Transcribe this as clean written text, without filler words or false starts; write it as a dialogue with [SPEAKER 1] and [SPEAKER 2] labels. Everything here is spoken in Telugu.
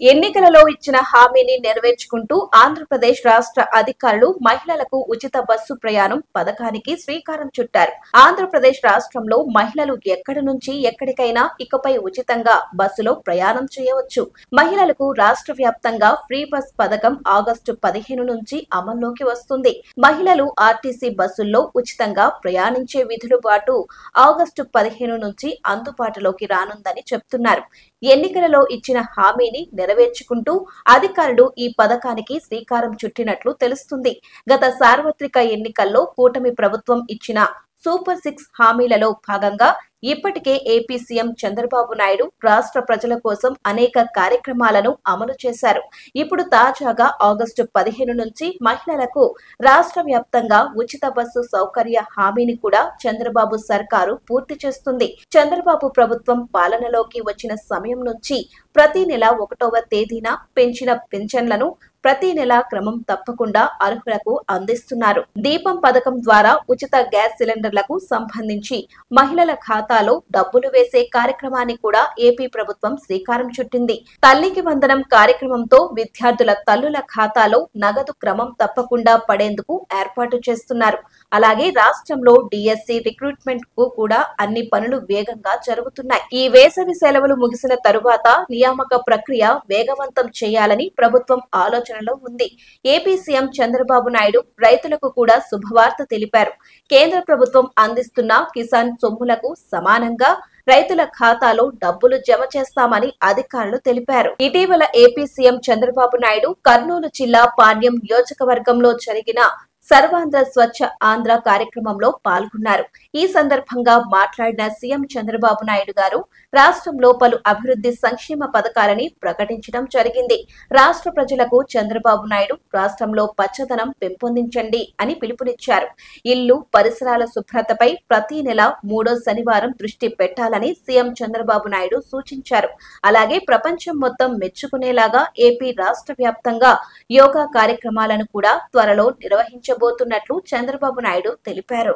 [SPEAKER 1] ఎన్నికలలో ఇచ్చిన హామీని నెరవేర్చుకుంటూ ఆంధ్రప్రదేశ్ రాష్ట్ర అధికారులు మహిళలకు ఉచిత బస్సు ప్రయాణం పథకానికి శ్రీకారం చుట్టారు. ఆంధ్రప్రదేశ్ రాష్ట్రంలో మహిళలు ఎక్కడి నుంచి ఎక్కడికైనా ఇకపై ఉచితంగా బస్సులో ప్రయాణం చేయవచ్చు. మహిళలకు రాష్ట్ర వ్యాప్తంగా ఫ్రీ బస్ పథకం ఆగస్టు 15 నుంచి అమల్లోకి వస్తుంది. మహిళలు ఆర్టీసీ బస్సుల్లో ఉచితంగా ప్రయాణించే విధులుబాటు ఆగస్టు 15 నుంచి అందుబాటులోకి రానుందని చెప్తున్నారు. ఎన్నికలలో ఇచ్చిన హామీని నెరవేర్చుకుంటూ అధికారులు ఈ పథకానికి శ్రీకారం చుట్టినట్లు తెలుస్తుంది. గత సార్వత్రిక ఎన్నికల్లో కూటమి ప్రభుత్వం ఇచ్చిన సూపర్ 6 హామీలలో భాగంగా ఇప్పటికే ఏపీ సీఎం చంద్రబాబు నాయుడు రాష్ట్ర ప్రజల కోసం అనేక కార్యక్రమాలను అమలు చేశారు. ఇప్పుడు తాజాగా ఆగస్టు 15 నుంచి మహిళలకు రాష్ట్ర వ్యాప్తంగా ఉచిత బస్సు సౌకర్య హామీని కూడా చంద్రబాబు సర్కారు పూర్తి చేస్తుంది. చంద్రబాబు ప్రభుత్వం పాలనలోకి వచ్చిన సమయం నుంచి ప్రతి నెల 1వ తేదీన పెంచిన పింఛన్లను ప్రతి నెల క్రమం తప్పకుండా అర్హులకు అందిస్తున్నారు. దీపం పథకం ద్వారా ఉచిత గ్యాస్ సిలిండర్లకు సంబంధించి మహిళల ఖాతాలో డబ్బులు వేసే కార్యక్రమాన్ని కూడా ఏపీ ప్రభుత్వం శ్రీకారం చుట్టింది. తల్లికి వందనం కార్యక్రమంతో విద్యార్థుల తల్లుల ఖాతాలో నగదు క్రమం తప్పకుండా పడేందుకు ఏర్పాటు చేస్తున్నారు. అలాగే రాష్ట్రంలో డిఎస్సి రిక్రూట్మెంట్ కు కూడా అన్ని పనులు వేగంగా జరుగుతున్నాయి. ఈ వేసవి సెలవులు ముగిసిన తరువాత నియామక ప్రక్రియ వేగవంతం చేయాలని ప్రభుత్వం ఆలోచనలో ఉంది. ఏపీ సీఎం చంద్రబాబు నాయుడు రైతులకు కూడా శుభవార్త తెలిపారు. కేంద్ర ప్రభుత్వం అందిస్తున్న కిసాన్ సొమ్ములకు సమానంగా రైతుల ఖాతాలో డబ్బులు జమ చేస్తామని అధికారులు తెలిపారు. ఇటీవల ఏపీ సీఎం చంద్రబాబు నాయుడు కర్నూలు జిల్లా పాణ్యం నియోజకవర్గంలో జరిగిన సర్వాంధ్ర స్వచ్ఛ ఆంధ్ర కార్యక్రమంలో పాల్గొన్నారు. ఈ సందర్భంగా మాట్లాడిన సీఎం చంద్రబాబు నాయుడు గారు రాష్ట్రంలో పలు అభివృద్ధి సంక్షేమ పథకాలని ప్రకటించడం జరిగింది. రాష్ట్ర ప్రజలకు చంద్రబాబు నాయుడు రాష్ట్రంలో పచ్చదనం పెంపొందించండి అని పిలుపునిచ్చారు. ఇల్లు పరిసరాల శుభ్రతపై ప్రతి నెల 3వ శనివారం దృష్టి పెట్టాలని సీఎం చంద్రబాబు నాయుడు సూచించారు. అలాగే ప్రపంచం మొత్తం మెచ్చుకునేలాగా ఏపీ రాష్ట్ర వ్యాప్తంగా యోగా కార్యక్రమాలను కూడా త్వరలో నిర్వహించబోతున్నట్లు చంద్రబాబు నాయుడు తెలిపారు.